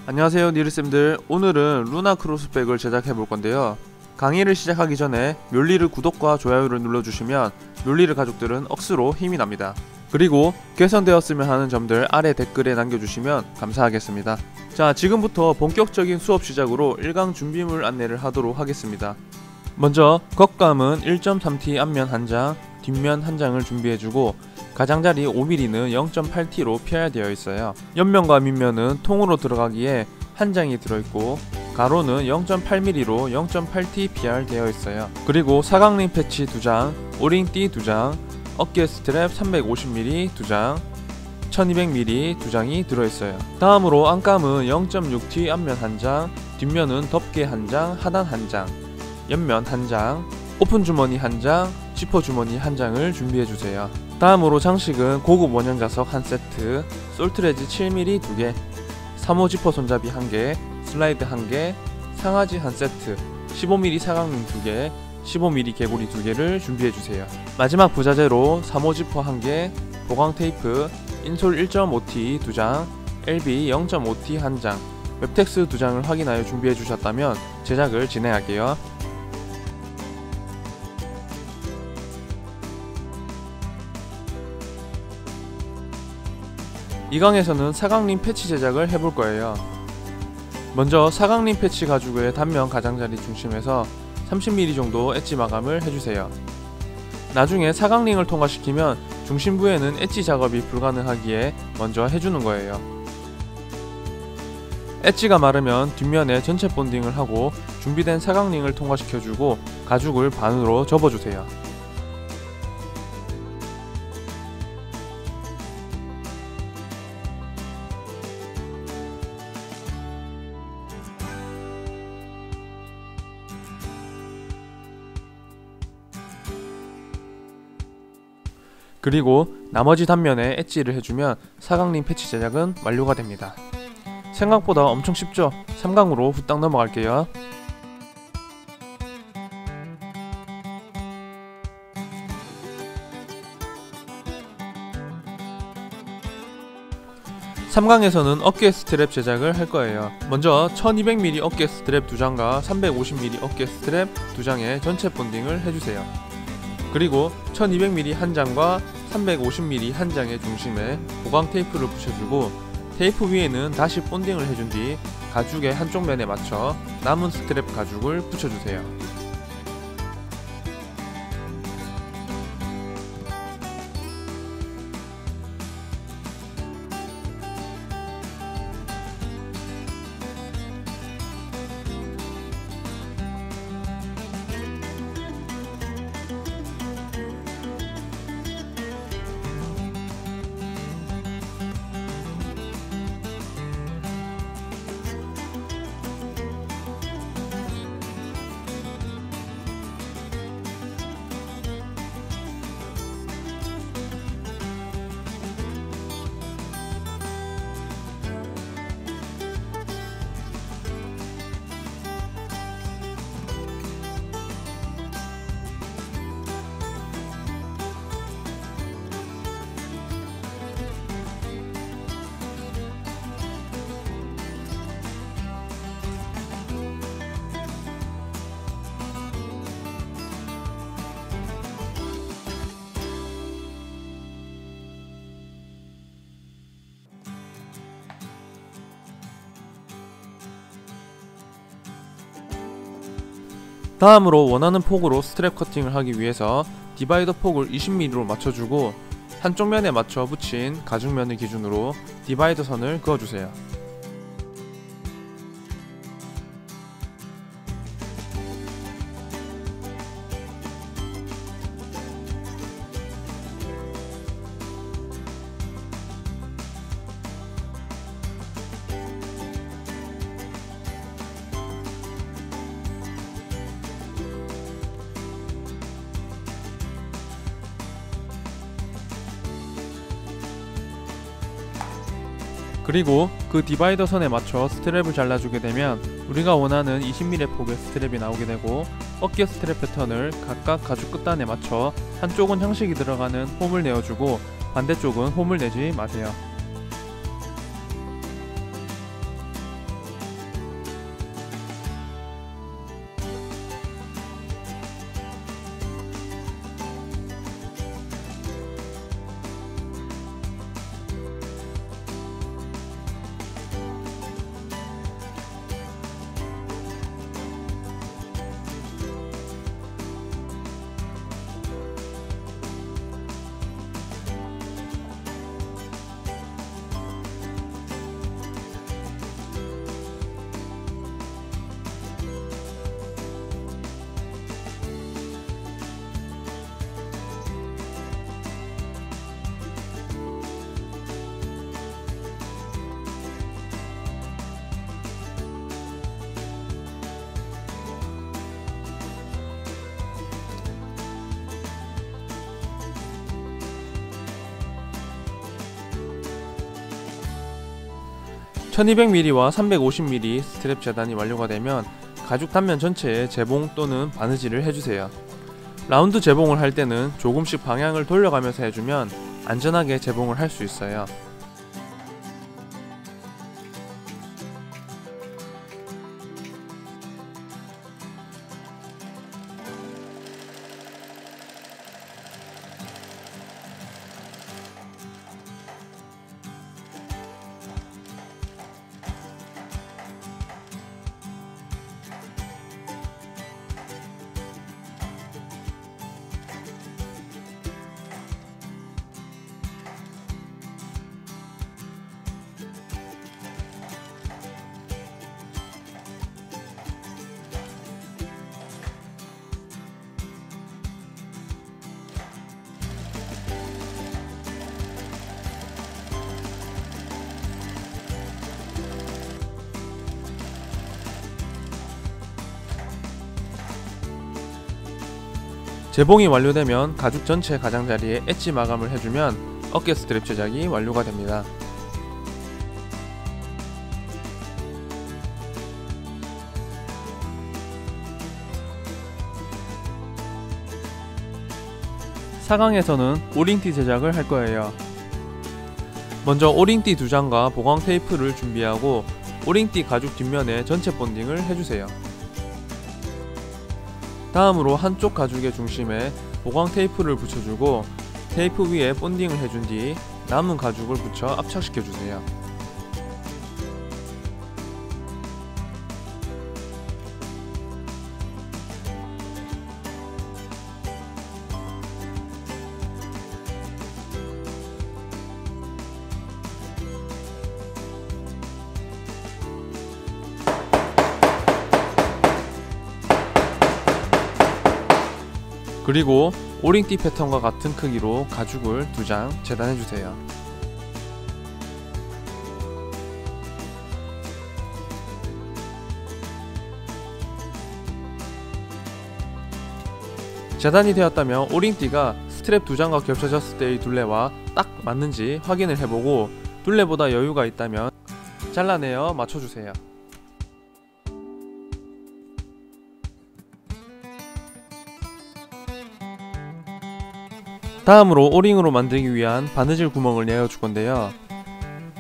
안녕하세요 니르쌤들. 오늘은 루나 크로스백을 제작해 볼 건데요. 강의를 시작하기 전에 뮬리르 구독과 좋아요를 눌러주시면 뮬리르 가족들은 억수로 힘이 납니다. 그리고 개선되었으면 하는 점들 아래 댓글에 남겨주시면 감사하겠습니다. 자, 지금부터 본격적인 수업 시작으로 1강 준비물 안내를 하도록 하겠습니다. 먼저 겉감은 1.3T 앞면 한장, 뒷면 한장을 준비해주고 가장자리 5mm는 0.8T로 펴야 되어 있어요. 옆면과 밑면은 통으로 들어가기에 한 장이 들어있고 가로는 0.8mm로 0.8T PR 되어 있어요. 그리고 사각링 패치 2장, 오링 띠 2장, 어깨 스트랩 350mm 2장, 1200mm 2장이 들어있어요. 다음으로 안감은 0.6T 앞면 한장, 뒷면은 덮개 한장, 하단 한장, 옆면 한장, 오픈 주머니 한장, 지퍼 주머니 한장을 준비해주세요. 다음으로 장식은 고급 원형 자석 한 세트, 솔트레지 7mm 2개, 3호 지퍼 손잡이 1개, 슬라이드 1개, 상하지 한 세트, 15mm 사각링 2개, 15mm 개구리 2개를 준비해주세요. 마지막 부자재로 3호 지퍼 1개, 보강 테이프, 인솔 1.5T 2장, LB 0.5T 1장, 웹텍스 2장을 확인하여 준비해주셨다면 제작을 진행할게요. 이 강에서는 사각링 패치 제작을 해볼 거예요. 먼저 사각링 패치 가죽의 단면 가장자리 중심에서 30mm 정도 엣지 마감을 해주세요. 나중에 사각링을 통과시키면 중심부에는 엣지 작업이 불가능하기에 먼저 해주는 거예요. 엣지가 마르면 뒷면에 전체 본딩을 하고 준비된 사각링을 통과시켜주고 가죽을 반으로 접어주세요. 그리고 나머지 단면에 엣지를 해주면 사각링 패치 제작은 완료가 됩니다. 생각보다 엄청 쉽죠? 3강으로 후딱 넘어갈게요. (3강에서는) 어깨 스트랩 제작을 할 거예요. 먼저 1200mm 어깨 스트랩 2장과 350mm 어깨 스트랩 2장에 전체 본딩을 해주세요. 그리고 1200mm 한 장과 350mm 한 장의 중심에 보강 테이프를 붙여주고 테이프 위에는 다시 본딩을 해준 뒤 가죽의 한쪽 면에 맞춰 남은 스트랩 가죽을 붙여주세요. 다음으로 원하는 폭으로 스트랩 커팅을 하기 위해서 디바이더 폭을 20mm로 맞춰주고 한쪽 면에 맞춰 붙인 가죽면을 기준으로 디바이더 선을 그어주세요. 그리고 그 디바이더 선에 맞춰 스트랩을 잘라주게 되면 우리가 원하는 20mm 폭의 스트랩이 나오게 되고, 어깨 스트랩 패턴을 각각 가죽 끝단에 맞춰 한쪽은 형식이 들어가는 홈을 내어주고 반대쪽은 홈을 내지 마세요. 1200mm와 350mm 스트랩 재단이 완료가 되면 가죽 단면 전체에 재봉 또는 바느질을 해주세요. 라운드 재봉을 할 때는 조금씩 방향을 돌려가면서 해주면 안전하게 재봉을 할 수 있어요. 재봉이 완료되면 가죽 전체 가장자리에 엣지 마감을 해주면 어깨 스트랩 제작이 완료가 됩니다. 사강에서는 오링띠 제작을 할 거예요. 먼저 오링띠 2장과 보강 테이프를 준비하고 오링띠 가죽 뒷면에 전체 본딩을 해주세요. 다음으로 한쪽 가죽의 중심에 보강 테이프를 붙여주고 테이프 위에 본딩을 해준 뒤 남은 가죽을 붙여 압착시켜주세요. 그리고 오링띠 패턴과 같은 크기로 가죽을 2장 재단해주세요. 재단이 되었다면 오링띠가 스트랩 2장과 겹쳐졌을 때의 둘레와 딱 맞는지 확인을 해보고 둘레보다 여유가 있다면 잘라내어 맞춰주세요. 다음으로 오링으로 만들기 위한 바느질 구멍을 내어줄 건데요.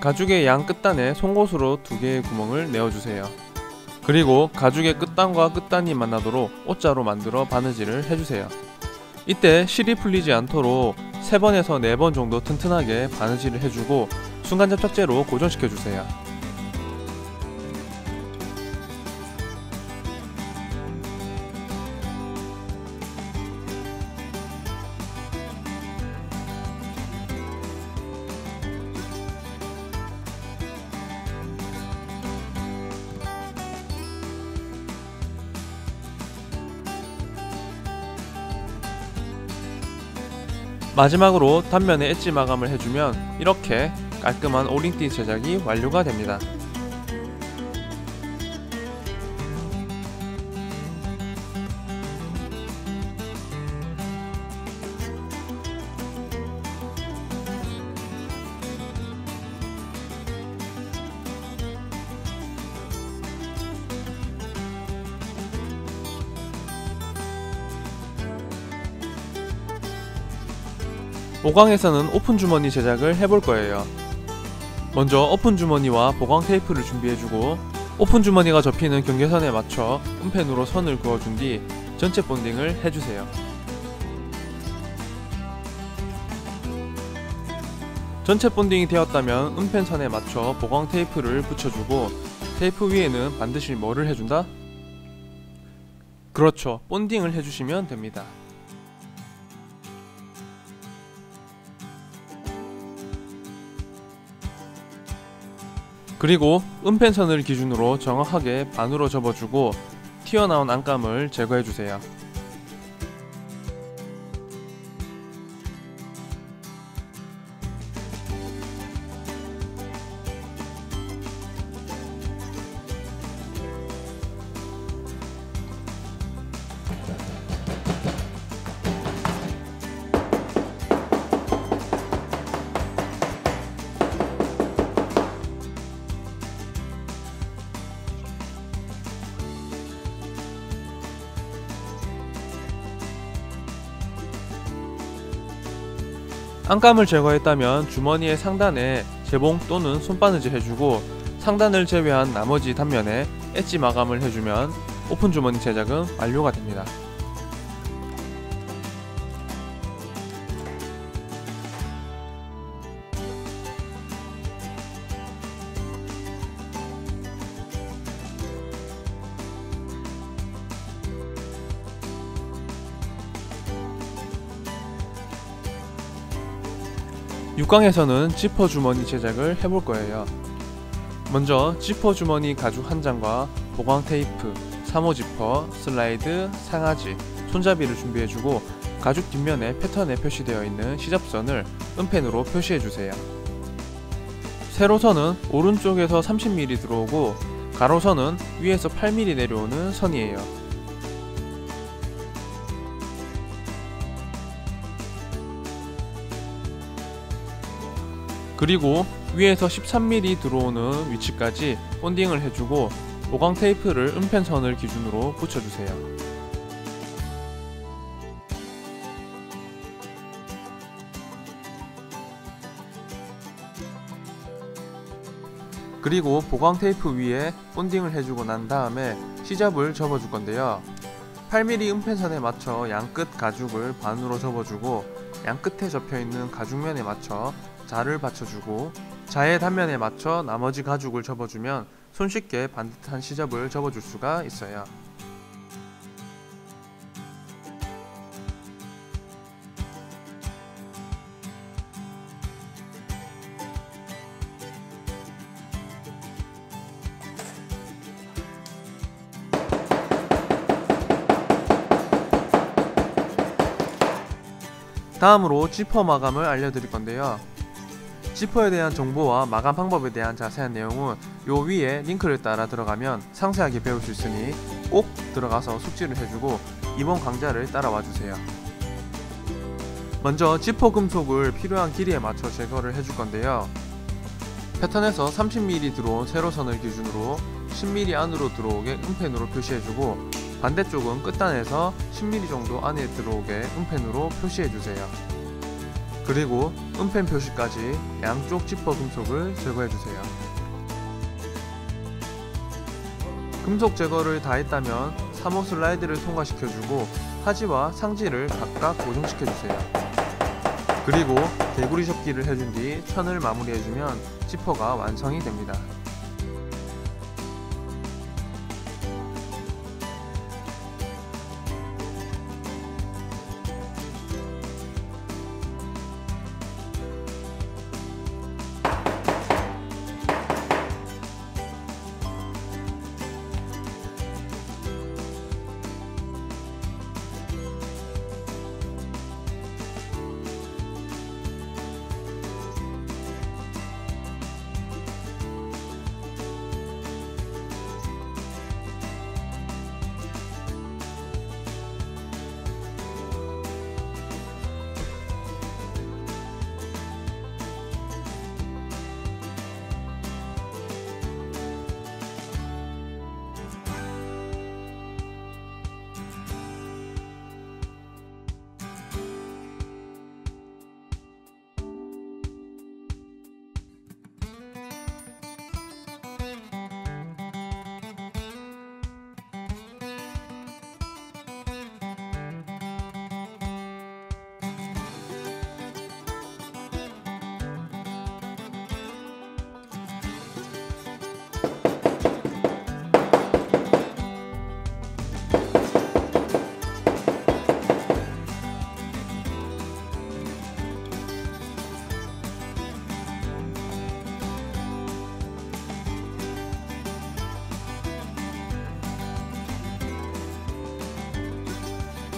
가죽의 양 끝단에 송곳으로 2개의 구멍을 내어주세요. 그리고 가죽의 끝단과 끝단이 만나도록 옷자로 만들어 바느질을 해주세요. 이때 실이 풀리지 않도록 3번에서 4번 정도 튼튼하게 바느질을 해주고 순간 접착제로 고정시켜주세요. 마지막으로 단면에 엣지 마감을 해주면 이렇게 깔끔한 오링띠 제작이 완료가 됩니다. 보강에서는 오픈 주머니 제작을 해볼 거예요. 먼저 오픈 주머니와 보강 테이프를 준비해주고 오픈 주머니가 접히는 경계선에 맞춰 은펜으로 선을 그어준 뒤 전체 본딩을 해주세요. 전체 본딩이 되었다면 은펜선에 맞춰 보강 테이프를 붙여주고 테이프 위에는 반드시 뭐를 해준다? 그렇죠, 본딩을 해주시면 됩니다. 그리고 은펜선을 기준으로 정확하게 반으로 접어주고 튀어나온 안감을 제거해주세요. 안감을 제거했다면 주머니의 상단에 재봉 또는 손바느질 해주고 상단을 제외한 나머지 단면에 엣지 마감을 해주면 오픈 주머니 제작은 완료가 됩니다. 육강에서는 지퍼 주머니 제작을 해볼 거예요. 먼저 지퍼 주머니 가죽 한 장과 보강 테이프, 3호 지퍼, 슬라이드, 상하지, 손잡이를 준비해주고 가죽 뒷면에 패턴에 표시되어 있는 시접선을 은펜으로 표시해주세요. 세로선은 오른쪽에서 30mm 들어오고 가로선은 위에서 8mm 내려오는 선이에요. 그리고 위에서 13mm 들어오는 위치까지 본딩을 해주고 보강 테이프를 은펜선을 기준으로 붙여주세요. 그리고 보강 테이프 위에 본딩을 해주고 난 다음에 시접을 접어줄 건데요. 8mm 은펜선에 맞춰 양끝 가죽을 반으로 접어주고 양끝에 접혀있는 가죽면에 맞춰 자를 받쳐주고 자의 단면에 맞춰 나머지 가죽을 접어주면 손쉽게 반듯한 시접을 접어줄 수가 있어요. 다음으로 지퍼 마감을 알려드릴 건데요. 지퍼에 대한 정보와 마감 방법에 대한 자세한 내용은 요 위에 링크를 따라 들어가면 상세하게 배울 수 있으니 꼭 들어가서 숙지를 해주고 이번 강좌를 따라와 주세요. 먼저 지퍼 금속을 필요한 길이에 맞춰 제거를 해줄 건데요. 패턴에서 30mm 들어온 세로선을 기준으로 10mm 안으로 들어오게 은펜으로 표시해주고 반대쪽은 끝단에서 10mm 정도 안에 들어오게 은펜으로 표시해주세요. 그리고 은펜 표시까지 양쪽 지퍼 금속을 제거해주세요. 금속 제거를 다 했다면 3호 슬라이드를 통과시켜주고 하지와 상지를 각각 고정시켜주세요. 그리고 개구리 접기를 해준 뒤 천을 마무리해주면 지퍼가 완성이 됩니다.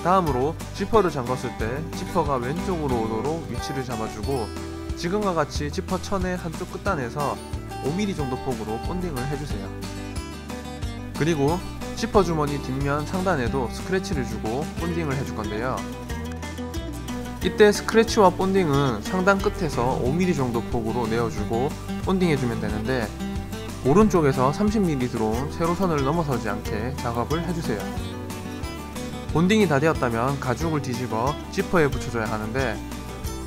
다음으로 지퍼를 잠갔을 때 지퍼가 왼쪽으로 오도록 위치를 잡아주고 지금과 같이 지퍼 천의 한쪽 끝단에서 5mm 정도 폭으로 본딩을 해주세요. 그리고 지퍼 주머니 뒷면 상단에도 스크래치를 주고 본딩을 해줄 건데요. 이때 스크래치와 본딩은 상단 끝에서 5mm 정도 폭으로 내어주고 본딩 해주면 되는데 오른쪽에서 30mm 들어온 세로선을 넘어서지 않게 작업을 해주세요. 본딩이 다 되었다면 가죽을 뒤집어 지퍼에 붙여줘야 하는데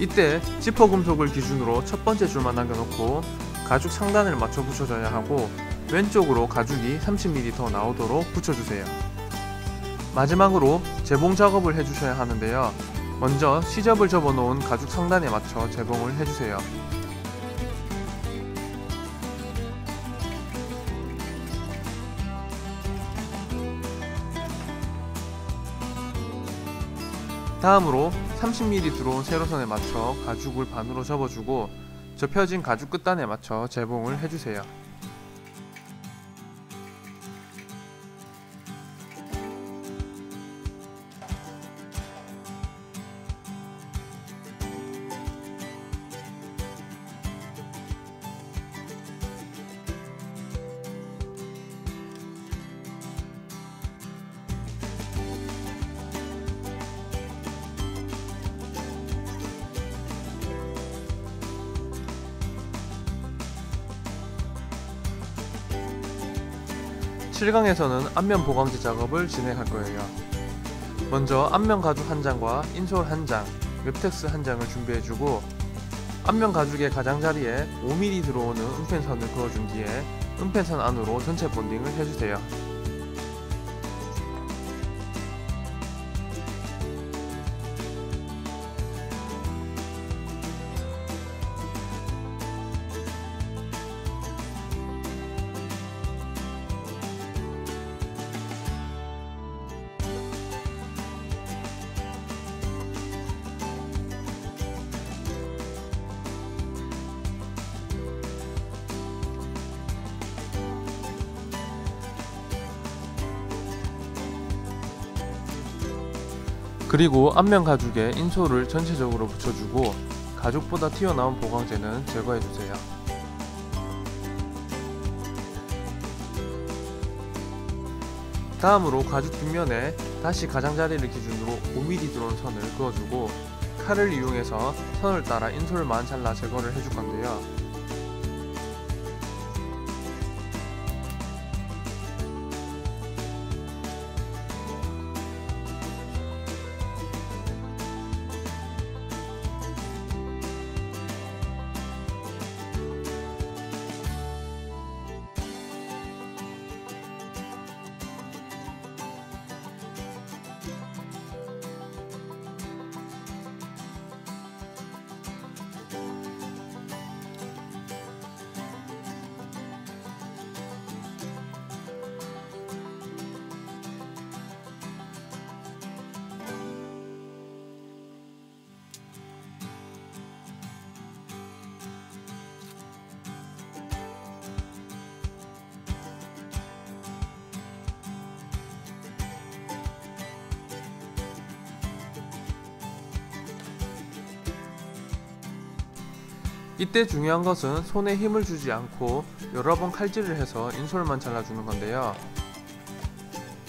이때 지퍼 금속을 기준으로 첫 번째 줄만 남겨놓고 가죽 상단을 맞춰 붙여줘야 하고 왼쪽으로 가죽이 30mm 더 나오도록 붙여주세요. 마지막으로 재봉 작업을 해주셔야 하는데요. 먼저 시접을 접어놓은 가죽 상단에 맞춰 재봉을 해주세요. 다음으로 30mm 들어온 세로선에 맞춰 가죽을 반으로 접어주고 접혀진 가죽 끝단에 맞춰 재봉을 해주세요. 실강에서는 앞면 보강제 작업을 진행할 거예요. 먼저 앞면 가죽 한 장과 인솔 한 장, 웹텍스 한 장을 준비해주고 앞면 가죽의 가장자리에 5mm 들어오는 은펜선을 그어준 뒤에 은펜선 안으로 전체 본딩을 해주세요. 그리고 앞면 가죽에 인솔을 전체적으로 붙여주고 가죽보다 튀어나온 보강재는 제거해주세요. 다음으로 가죽 뒷면에 다시 가장자리를 기준으로 5mm 들어온 선을 그어주고 칼을 이용해서 선을 따라 인솔만 잘라 제거를 해줄 건데요. 이때 중요한 것은 손에 힘을 주지 않고 여러 번 칼질을 해서 인솔만 잘라주는 건데요.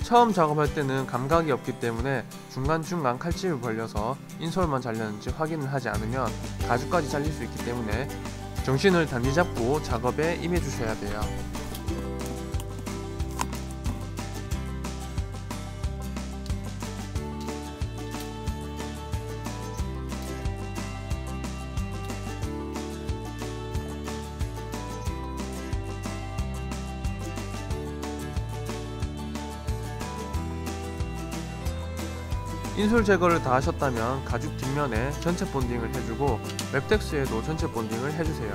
처음 작업할 때는 감각이 없기 때문에 중간중간 칼집을 벌려서 인솔만 잘렸는지 확인을 하지 않으면 가죽까지 잘릴 수 있기 때문에 정신을 단디 잡고 작업에 임해주셔야 돼요. 인솔 제거를 다 하셨다면 가죽 뒷면에 전체 본딩을 해주고 웹텍스에도 전체 본딩을 해주세요.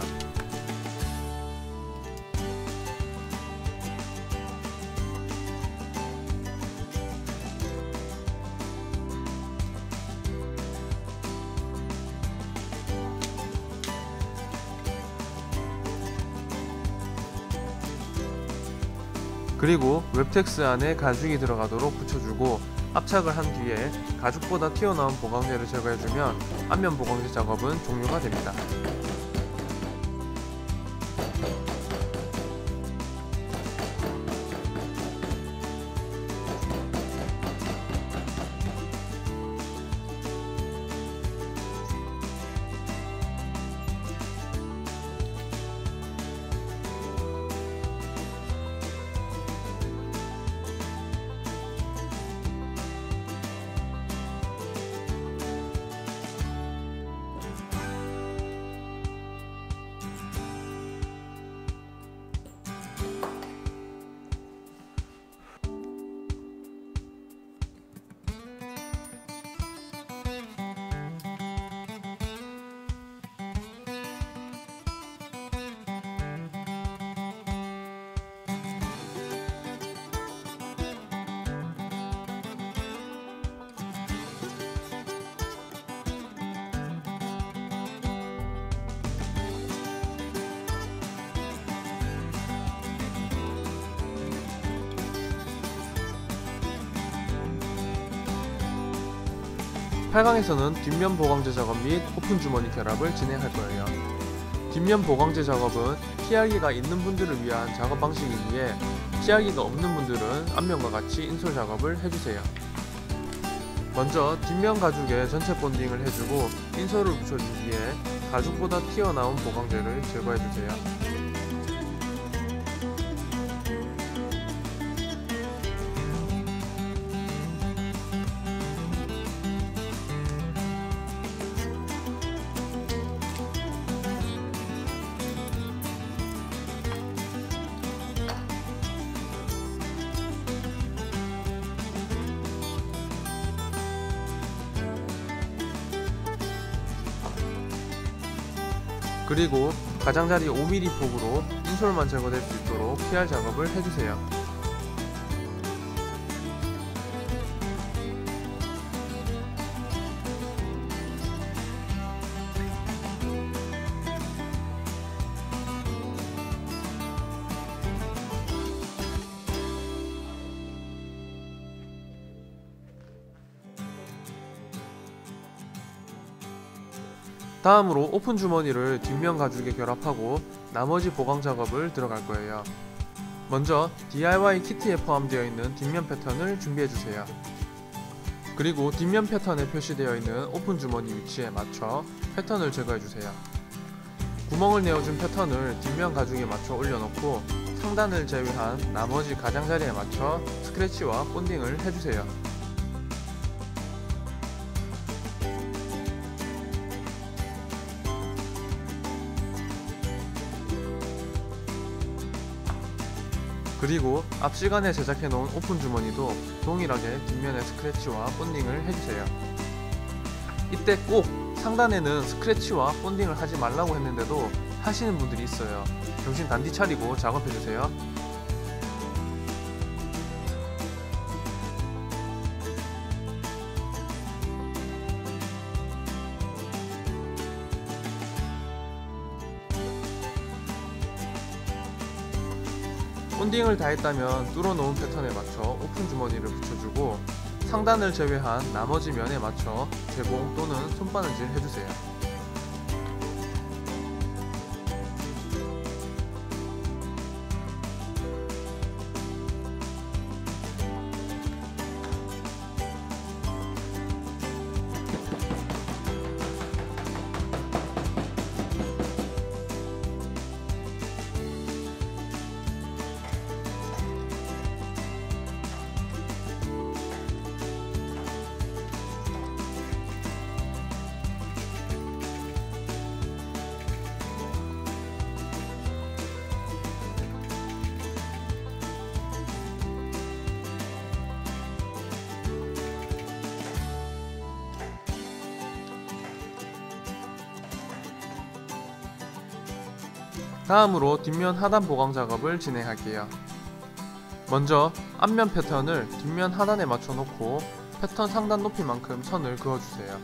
그리고 웹텍스 안에 가죽이 들어가도록 붙여주고 압착을 한 뒤에 가죽보다 튀어나온 보강재를 제거해주면 앞면 보강재 작업은 종료가 됩니다. 8강에서는 뒷면 보강제 작업 및 오픈 주머니 결합을 진행할 거예요. 뒷면 보강제 작업은 피하기가 있는 분들을 위한 작업 방식이기에 피하기가 없는 분들은 앞면과 같이 인솔 작업을 해주세요. 먼저 뒷면 가죽에 전체 본딩을 해주고 인솔을 붙여준 뒤에 가죽보다 튀어나온 보강제를 제거해주세요. 그리고 가장자리 5mm 폭으로 인솔만 제거될 수 있도록 PR 작업을 해주세요. 다음으로 오픈 주머니를 뒷면 가죽에 결합하고 나머지 보강 작업을 들어갈 거예요. 먼저 DIY 키트에 포함되어 있는 뒷면 패턴을 준비해주세요. 그리고 뒷면 패턴에 표시되어 있는 오픈 주머니 위치에 맞춰 패턴을 제거해주세요. 구멍을 내어준 패턴을 뒷면 가죽에 맞춰 올려놓고 상단을 제외한 나머지 가장자리에 맞춰 스크래치와 본딩을 해주세요. 그리고 앞 시간에 제작해놓은 오픈 주머니도 동일하게 뒷면에 스크래치와 본딩을 해주세요. 이때 꼭 상단에는 스크래치와 본딩을 하지 말라고 했는데도 하시는 분들이 있어요. 정신 단디 차리고 작업해주세요. 본딩을 다 했다면 뚫어놓은 패턴에 맞춰 오픈 주머니를 붙여주고 상단을 제외한 나머지 면에 맞춰 재봉 또는 손바느질 해주세요. 다음으로 뒷면 하단 보강 작업을 진행할게요. 먼저 앞면 패턴을 뒷면 하단에 맞춰 놓고 패턴 상단 높이만큼 선을 그어주세요.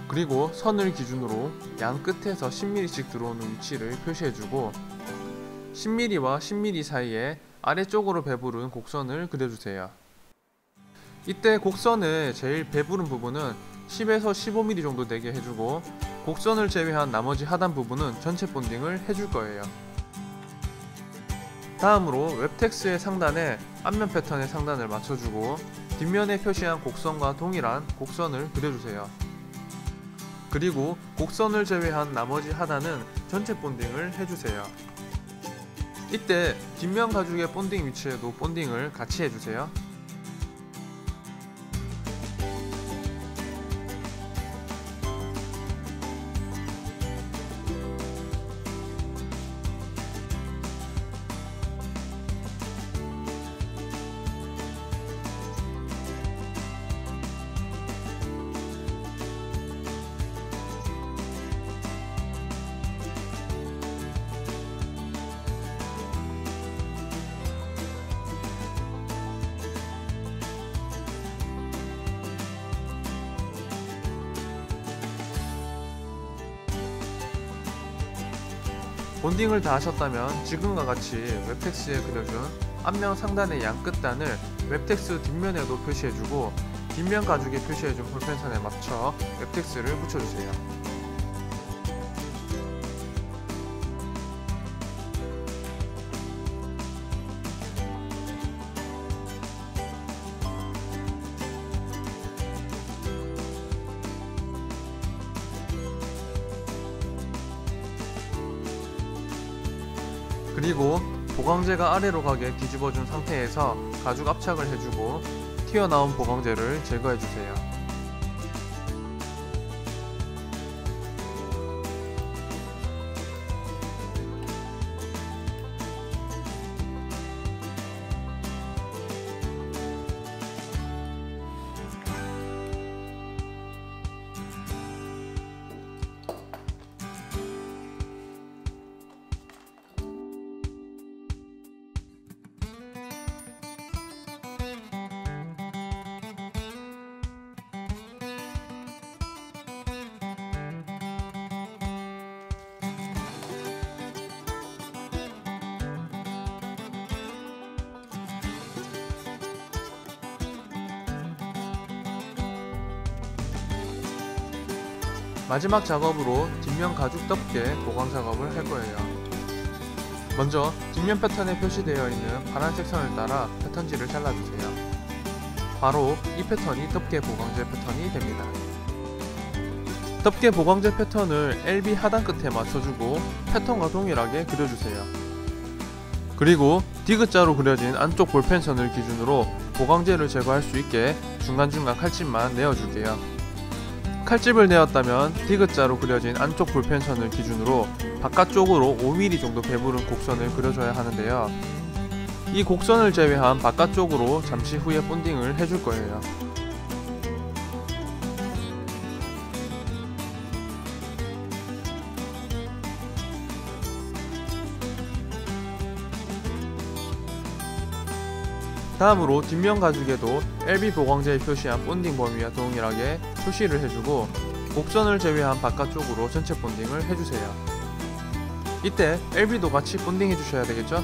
그리고 선을 기준으로 양 끝에서 10mm씩 들어오는 위치를 표시해주고 10mm와 10mm 사이에 아래쪽으로 배부른 곡선을 그려주세요. 이때 곡선의 제일 배부른 부분은 10에서 15mm 정도 되게 해주고 곡선을 제외한 나머지 하단 부분은 전체 본딩을 해줄 거예요. 다음으로 웹텍스의 상단에 앞면 패턴의 상단을 맞춰주고 뒷면에 표시한 곡선과 동일한 곡선을 그려주세요. 그리고 곡선을 제외한 나머지 하단은 전체 본딩을 해주세요. 이때 뒷면 가죽의 본딩 위치에도 본딩을 같이 해주세요. 본딩을 다 하셨다면 지금과 같이 웹텍스에 그려준 앞면 상단의 양 끝단을 웹텍스 뒷면에도 표시해주고 뒷면 가죽에 표시해준 볼펜선에 맞춰 웹텍스를 붙여주세요. 그리고 보강제가 아래로 가게 뒤집어준 상태에서 가죽 압착을 해주고 튀어나온 보강제를 제거해주세요. 마지막 작업으로 뒷면 가죽 덮개 보강 작업을 할 거예요. 먼저 뒷면 패턴에 표시되어 있는 파란색 선을 따라 패턴지를 잘라주세요. 바로 이 패턴이 덮개 보강제 패턴이 됩니다. 덮개 보강제 패턴을 LB 하단 끝에 맞춰주고 패턴과 동일하게 그려주세요. 그리고 디귿자로 그려진 안쪽 볼펜선을 기준으로 보강제를 제거할 수 있게 중간중간 칼집만 내어줄게요. 칼집을 내었다면 디귿자로 그려진 안쪽 볼펜선을 기준으로 바깥쪽으로 5mm 정도 배부른 곡선을 그려줘야 하는데요. 이 곡선을 제외한 바깥쪽으로 잠시 후에 본딩을 해줄 거예요. 다음으로 뒷면 가죽에도 LB 보강제에 표시한 본딩 범위와 동일하게 표시를 해주고 곡선을 제외한 바깥쪽으로 전체 본딩을 해주세요. 이때 LB도 같이 본딩 해주셔야 되겠죠?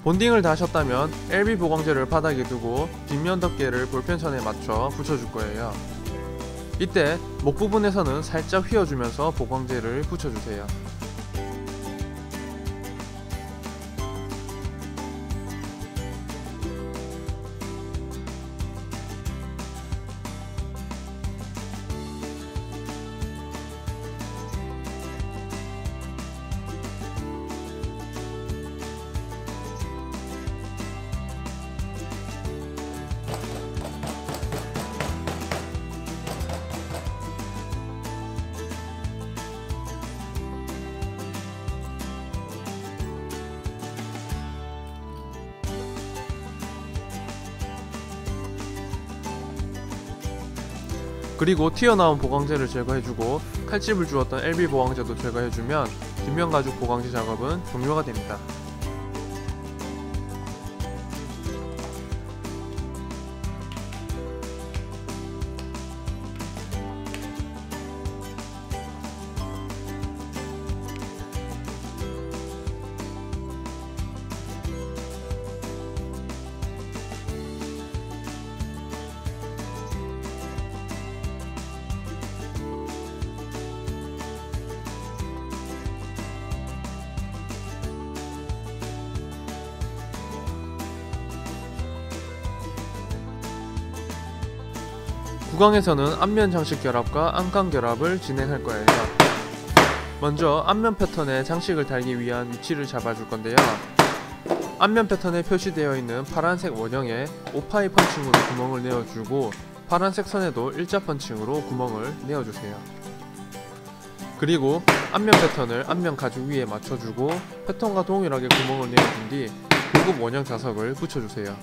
본딩을 다 하셨다면 LB 보강제를 바닥에 두고 뒷면 덮개를 볼펜선에 맞춰 붙여줄 거예요. 이때 목 부분에서는 살짝 휘어주면서 보강제를 붙여주세요. 그리고 튀어나온 보강제를 제거해주고 칼집을 주었던 LB 보강제도 제거해주면 뒷면 가죽 보강제 작업은 종료가 됩니다. 구강에서는 앞면 장식 결합과 안감 결합을 진행할 거예요. 먼저 앞면 패턴에 장식을 달기 위한 위치를 잡아줄 건데요. 앞면 패턴에 표시되어 있는 파란색 원형에 오파이 펀칭으로 구멍을 내어주고 파란색 선에도 일자 펀칭으로 구멍을 내어주세요. 그리고 앞면 패턴을 앞면 가죽 위에 맞춰주고 패턴과 동일하게 구멍을 내어준 뒤 고급 원형 자석을 붙여주세요.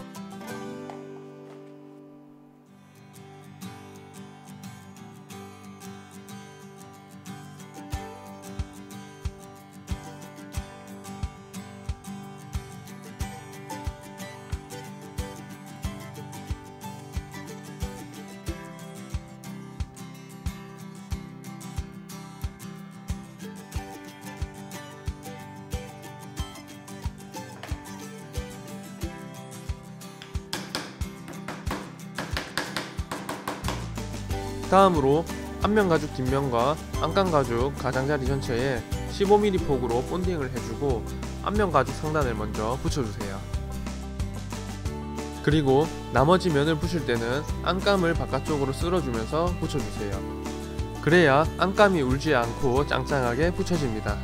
다음으로 앞면 가죽 뒷면과 안감 가죽 가장자리 전체에 15mm 폭으로 본딩을 해주고 앞면 가죽 상단을 먼저 붙여주세요. 그리고 나머지 면을 붙일 때는 안감을 바깥쪽으로 쓸어주면서 붙여주세요. 그래야 안감이 울지 않고 짱짱하게 붙여집니다.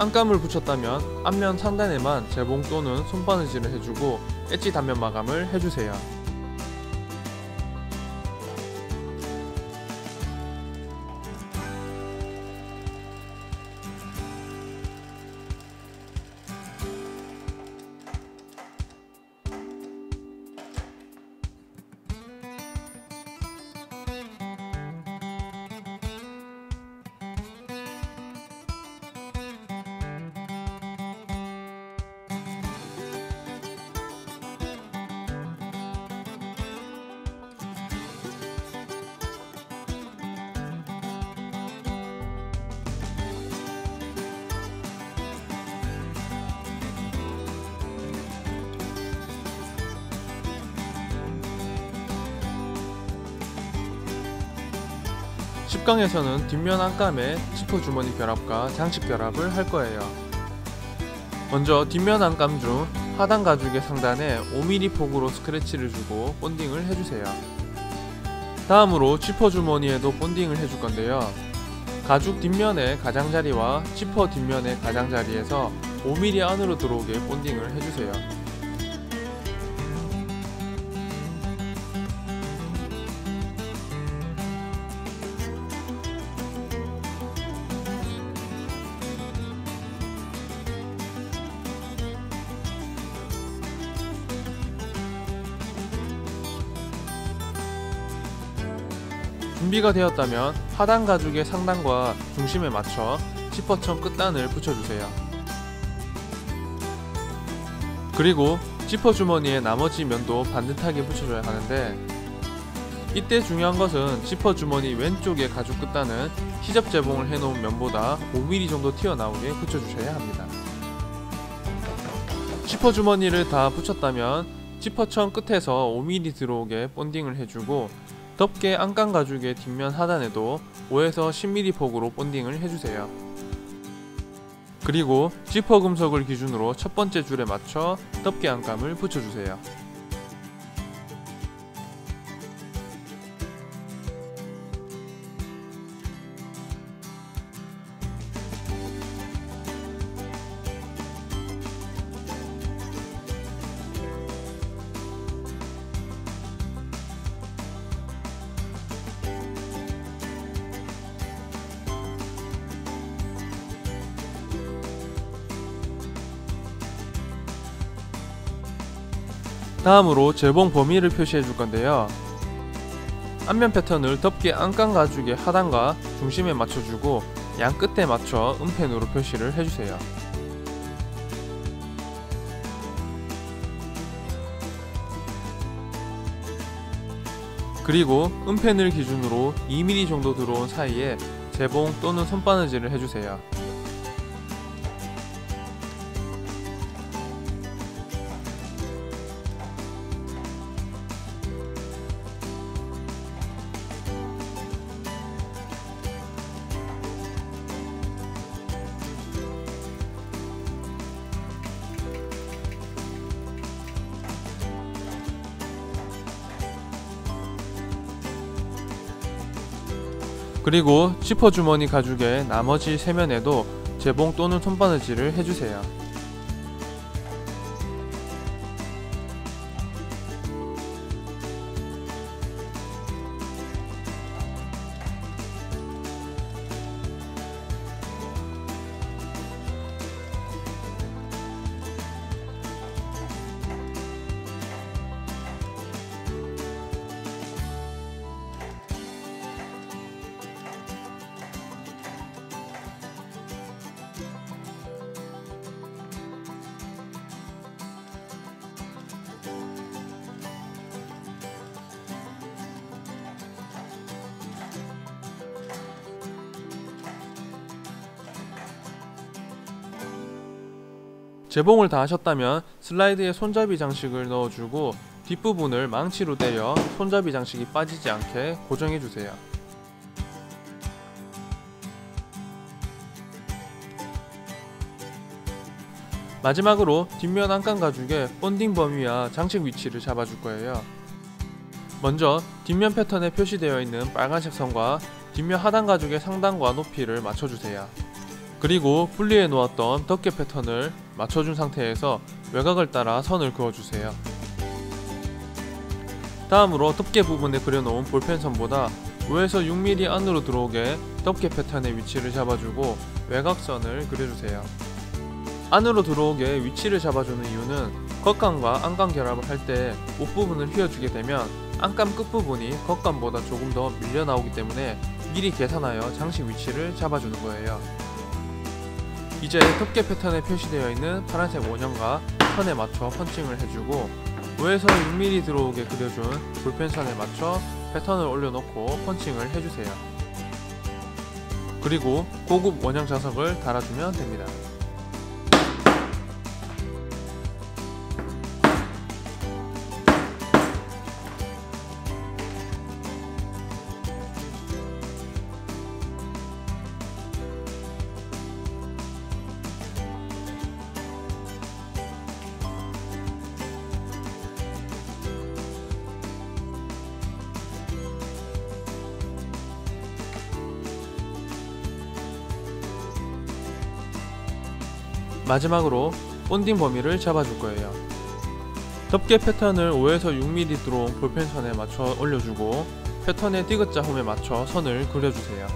안감을 붙였다면 앞면 상단에만 재봉 또는 손바느질을 해주고 엣지 단면 마감을 해주세요. 십강에서는 뒷면 안감에 지퍼 주머니 결합과 장식 결합을 할 거예요. 먼저 뒷면 안감 중 하단 가죽의 상단에 5mm 폭으로 스크래치를 주고 본딩을 해주세요. 다음으로 지퍼 주머니에도 본딩을 해줄 건데요. 가죽 뒷면의 가장자리와 지퍼 뒷면의 가장자리에서 5mm 안으로 들어오게 본딩을 해주세요. 준비가 되었다면 하단 가죽의 상단과 중심에 맞춰 지퍼천 끝단을 붙여주세요. 그리고 지퍼 주머니의 나머지 면도 반듯하게 붙여줘야 하는데, 이때 중요한 것은 지퍼 주머니 왼쪽의 가죽 끝단은 시접 재봉을 해놓은 면보다 5mm 정도 튀어나오게 붙여주셔야 합니다. 지퍼 주머니를 다 붙였다면 지퍼천 끝에서 5mm 들어오게 본딩을 해주고 덮개 안감 가죽의 뒷면 하단에도 5에서 10mm 폭으로 본딩을 해주세요. 그리고 지퍼 금속을 기준으로 첫 번째 줄에 맞춰 덮개 안감을 붙여주세요. 다음으로 재봉 범위를 표시해 줄 건데요. 앞면 패턴을 덮개 안감 가죽의 하단과 중심에 맞춰주고 양 끝에 맞춰 음펜으로 표시를 해주세요. 그리고 은펜을 기준으로 2mm 정도 들어온 사이에 재봉 또는 손바느질을 해주세요. 그리고 지퍼 주머니 가죽의 나머지 세면에도 재봉 또는 손바느질을 해주세요. 재봉을 다 하셨다면 슬라이드에 손잡이 장식을 넣어주고 뒷부분을 망치로 때려 손잡이 장식이 빠지지 않게 고정해주세요. 마지막으로 뒷면 안감 가죽의 본딩 범위와 장식 위치를 잡아줄 거예요. 먼저 뒷면 패턴에 표시되어 있는 빨간색 선과 뒷면 하단 가죽의 상단과 높이를 맞춰주세요. 그리고 분리해 놓았던 덮개 패턴을 맞춰준 상태에서 외곽을 따라 선을 그어주세요. 다음으로 덮개 부분에 그려놓은 볼펜선보다 5에서 6mm 안으로 들어오게 덮개 패턴의 위치를 잡아주고 외곽선을 그려주세요. 안으로 들어오게 위치를 잡아주는 이유는 겉감과 안감 결합을 할 때 옷부분을 휘어주게 되면 안감 끝부분이 겉감보다 조금 더 밀려 나오기 때문에 미리 계산하여 장식 위치를 잡아주는 거예요. 이제 덮개 패턴에 표시되어 있는 파란색 원형과 선에 맞춰 펀칭을 해주고 5에서 6mm 들어오게 그려준 볼펜선에 맞춰 패턴을 올려놓고 펀칭을 해주세요. 그리고 고급 원형 자석을 달아주면 됩니다. 마지막으로 본딩 범위를 잡아줄 거예요. 덮개 패턴을 5에서 6mm 들어온 볼펜선에 맞춰 올려주고 패턴의 디귿자 홈에 맞춰 선을 그려주세요.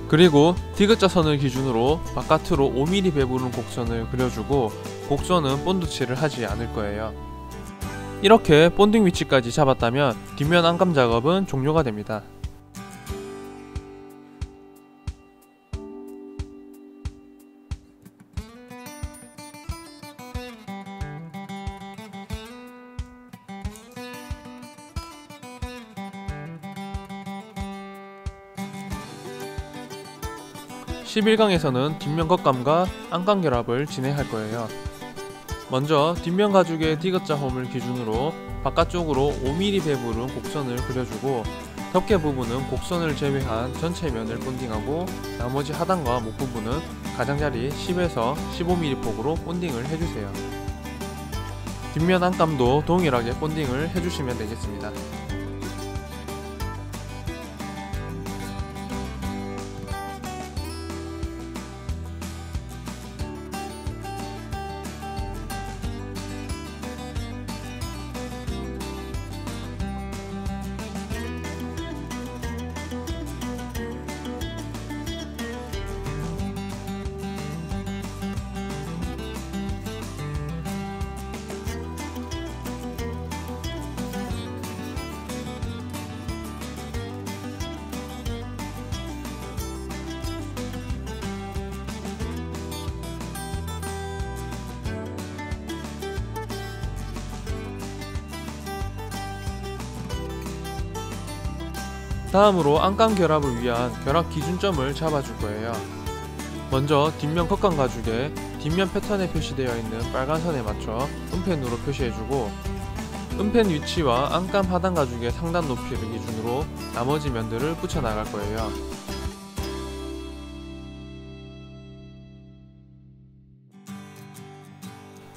그리고 디귿자 선을 기준으로 바깥으로 5mm 배부른 곡선을 그려주고 곡선은 본드칠을 하지 않을 거예요. 이렇게 본딩 위치까지 잡았다면 뒷면 안감 작업은 종료가 됩니다. (11강에서는) 뒷면 겉감과 안감 결합을 진행할 거예요. 먼저 뒷면 가죽의 디귿자 홈을 기준으로 바깥쪽으로 5mm 배부른 곡선을 그려주고 덮개 부분은 곡선을 제외한 전체 면을 본딩하고 나머지 하단과 목 부분은 가장자리 10에서 15mm 폭으로 본딩을 해주세요. 뒷면 안감도 동일하게 본딩을 해주시면 되겠습니다. 다음으로 안감 결합을 위한 결합 기준점을 잡아줄 거예요. 먼저 뒷면 겉감 가죽에 뒷면 패턴에 표시되어 있는 빨간 선에 맞춰 음펜으로 표시해주고, 음펜 위치와 안감 하단 가죽의 상단 높이를 기준으로 나머지 면들을 붙여 나갈 거예요.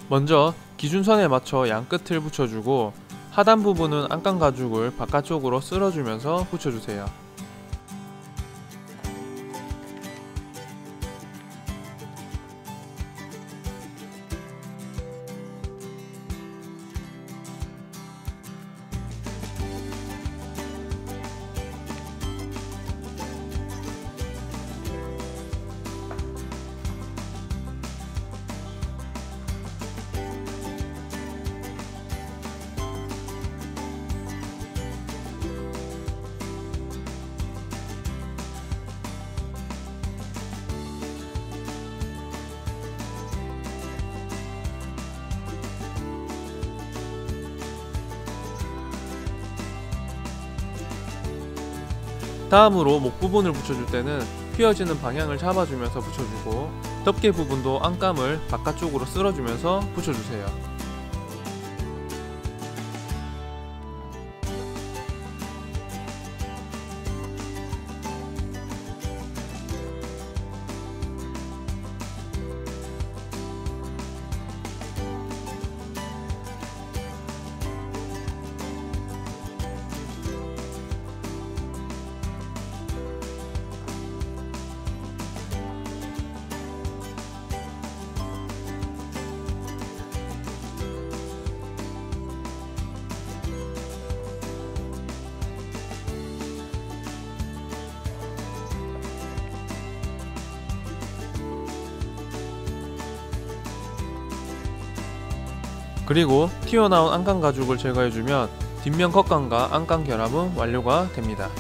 먼저 기준선에 맞춰 양 끝을 붙여주고, 하단 부분은 안감 가죽을 바깥쪽으로 쓸어주면서 붙여주세요. 다음으로 목 부분을 붙여줄 때는 휘어지는 방향을 잡아주면서 붙여주고, 덮개 부분도 안감을 바깥쪽으로 쓸어주면서 붙여주세요. 그리고 튀어나온 안감 가죽을 제거해주면 뒷면 겉감과 안감 결합은 완료가 됩니다.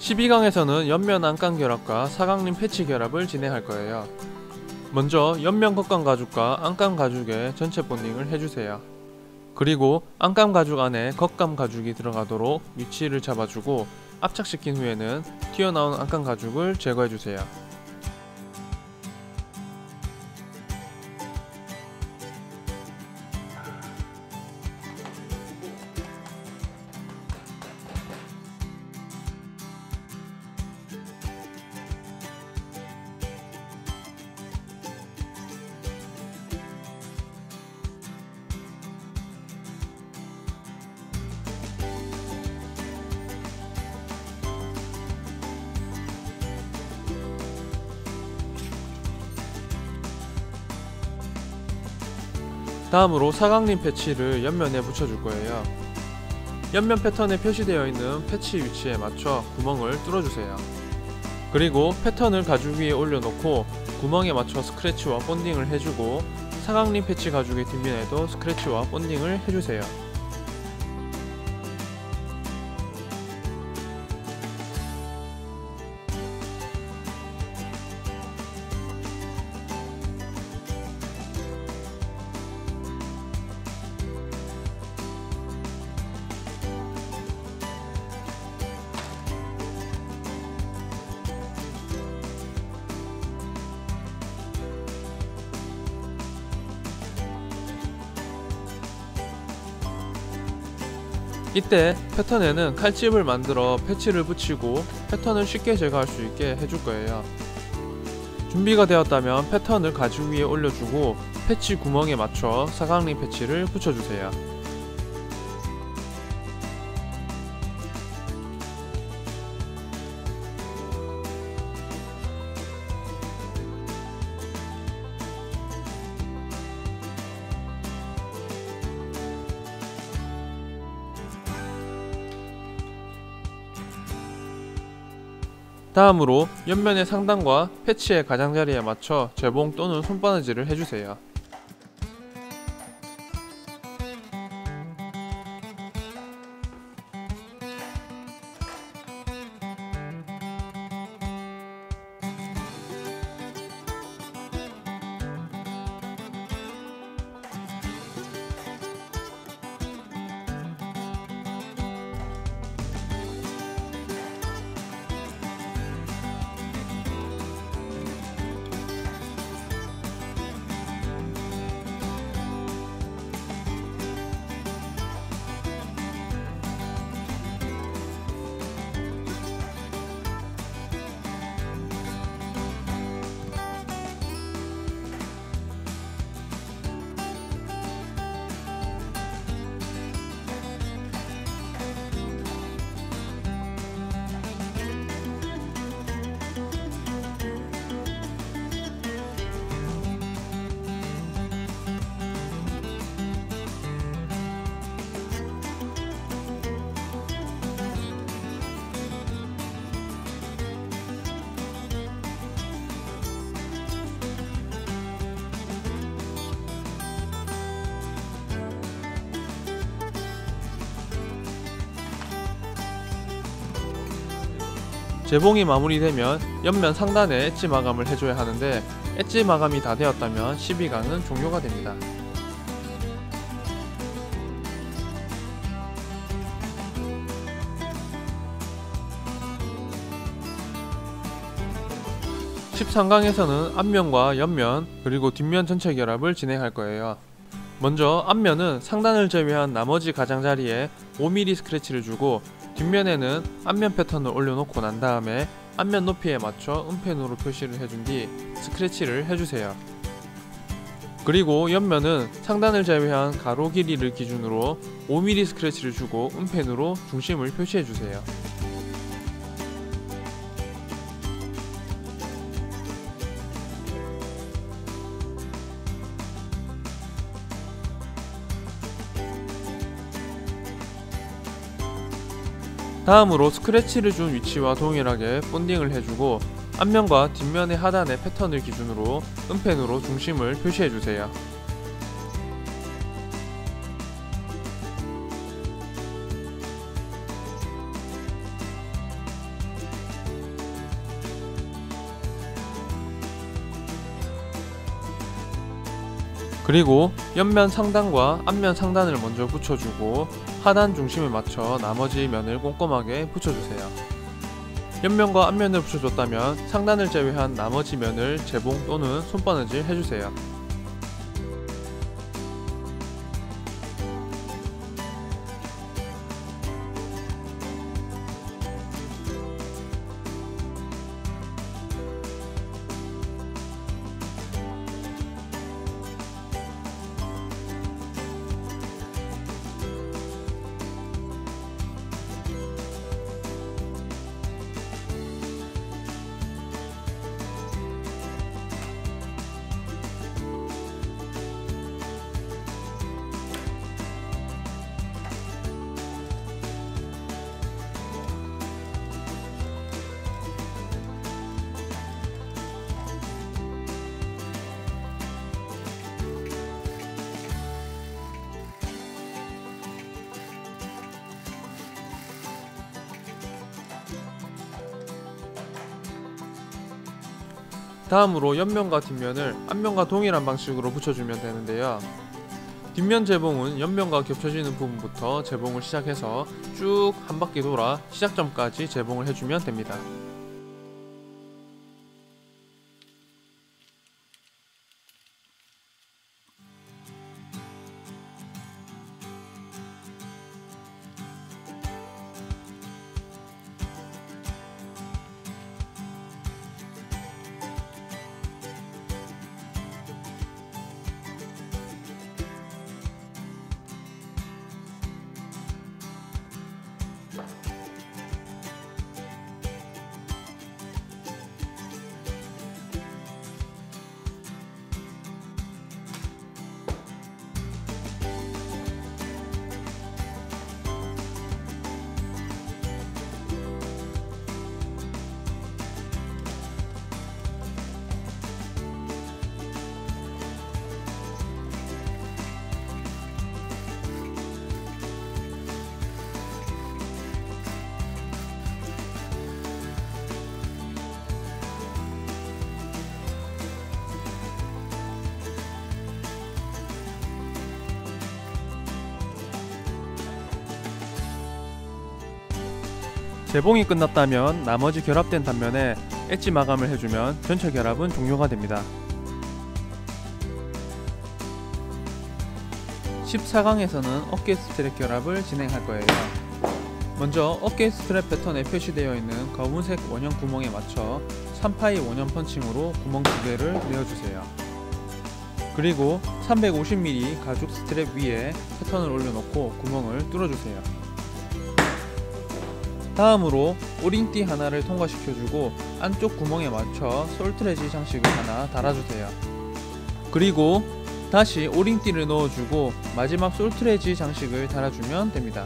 (12강에서는) 옆면 안감 결합과 사각림 패치 결합을 진행할 거예요. 먼저 옆면 겉감 가죽과 안감 가죽에 전체 본딩을 해주세요. 그리고 안감 가죽 안에 겉감 가죽이 들어가도록 위치를 잡아주고, 압착시킨 후에는 튀어나온 안감 가죽을 제거해주세요. 다음으로 사각림 패치를 옆면에 붙여줄 거예요. 옆면 패턴에 표시되어 있는 패치 위치에 맞춰 구멍을 뚫어주세요. 그리고 패턴을 가죽 위에 올려놓고 구멍에 맞춰 스크래치와 본딩을 해주고, 사각림 패치 가죽의 뒷면에도 스크래치와 본딩을 해주세요. 이때 패턴에는 칼집을 만들어 패치를 붙이고 패턴을 쉽게 제거할 수 있게 해줄 거예요. 준비가 되었다면 패턴을 가죽 위에 올려주고 패치 구멍에 맞춰 사각림 패치를 붙여주세요. 다음으로 옆면의 상단과 패치의 가장자리에 맞춰 재봉 또는 손바느질을 해주세요. 재봉이 마무리되면 옆면 상단에 엣지 마감을 해줘야 하는데 엣지 마감이 다 되었다면 12강은 종료가 됩니다. (13강에서는) 앞면과 옆면 그리고 뒷면 전체 결합을 진행할 거예요. 먼저 앞면은 상단을 제외한 나머지 가장자리에 5mm 스크래치를 주고 뒷면에는 앞면 패턴을 올려놓고 난 다음에 앞면 높이에 맞춰 음펜으로 표시를 해준 뒤 스크래치를 해주세요. 그리고 옆면은 상단을 제외한 가로 길이를 기준으로 5mm 스크래치를 주고 음펜으로 중심을 표시해주세요. 다음으로 스크래치를 준 위치와 동일하게 본딩을 해주고 앞면과 뒷면의 하단의 패턴을 기준으로 음펜으로 중심을 표시해주세요. 그리고 옆면 상단과 앞면 상단을 먼저 붙여주고 하단 중심에 맞춰 나머지 면을 꼼꼼하게 붙여주세요. 옆면과 앞면을 붙여줬다면 상단을 제외한 나머지 면을 재봉 또는 손바느질 해주세요. 다음으로 옆면과 뒷면을 앞면과 동일한 방식으로 붙여주면 되는데요. 뒷면 재봉은 옆면과 겹쳐지는 부분부터 재봉을 시작해서 쭉 한 바퀴 돌아 시작점까지 재봉을 해주면 됩니다. 재봉이 끝났다면 나머지 결합된 단면에 엣지 마감을 해주면 전체 결합은 종료가 됩니다. 14강에서는 어깨 스트랩 결합을 진행할 거예요. 먼저 어깨 스트랩 패턴에 표시되어 있는 검은색 원형 구멍에 맞춰 3파이 원형 펀칭으로 구멍 2개를 내어주세요. 그리고 350mm 가죽 스트랩 위에 패턴을 올려놓고 구멍을 뚫어주세요. 다음으로 오링띠 하나를 통과시켜주고 안쪽 구멍에 맞춰 솔트레지 장식을 하나 달아주세요. 그리고 다시 오링띠를 넣어주고 마지막 솔트레지 장식을 달아주면 됩니다.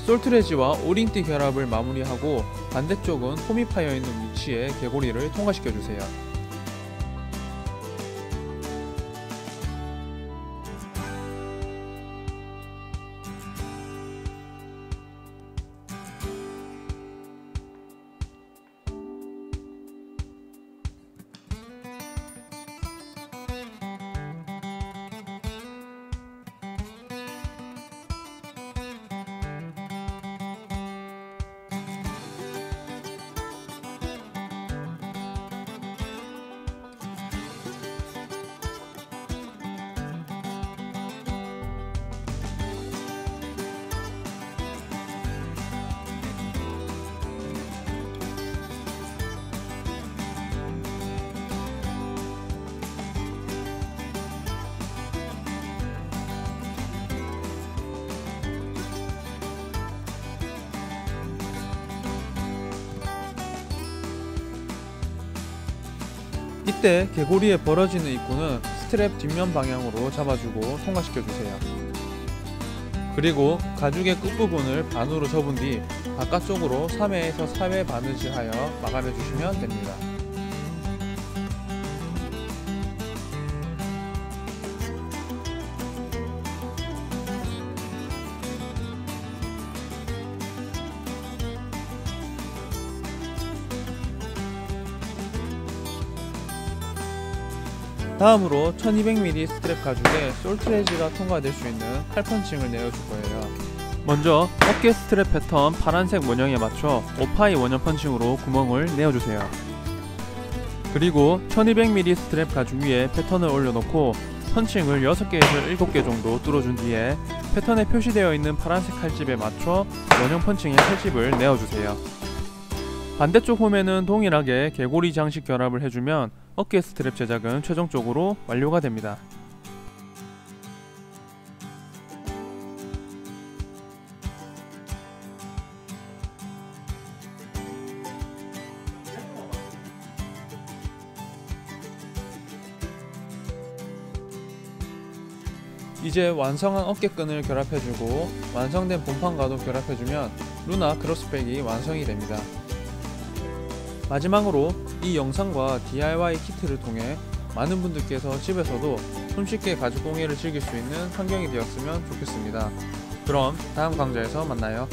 솔트레지와 오링띠 결합을 마무리하고 반대쪽은 홈이 파여있는 위치에 개고리를 통과시켜주세요. 이때 개고리에 벌어지는 입구는 스트랩 뒷면 방향으로 잡아주고 통과시켜주세요. 그리고 가죽의 끝부분을 반으로 접은 뒤 바깥쪽으로 3회에서 4회 바느질 하여 마감해주시면 됩니다. 다음으로 1200mm 스트랩 가죽에 솔트레지가 통과될 수 있는 칼펀칭을 내어줄 거예요. 먼저 어깨 스트랩 패턴 파란색 원형에 맞춰 오파이 원형 펀칭으로 구멍을 내어주세요. 그리고 1200mm 스트랩 가죽 위에 패턴을 올려놓고 펀칭을 6개에서 7개 정도 뚫어준 뒤에 패턴에 표시되어 있는 파란색 칼집에 맞춰 원형 펀칭의 칼집을 내어주세요. 반대쪽 홈에는 동일하게 개고리 장식 결합을 해주면 어깨 스트랩 제작은 최종적으로 완료가 됩니다. 이제 완성한 어깨끈을 결합해주고 완성된 본판과도 결합해주면 루나 크로스백이 완성이 됩니다. 마지막으로 이 영상과 DIY 키트를 통해 많은 분들께서 집에서도 손쉽게 가죽 공예를 즐길 수 있는 환경이 되었으면 좋겠습니다. 그럼 다음 강좌에서 만나요.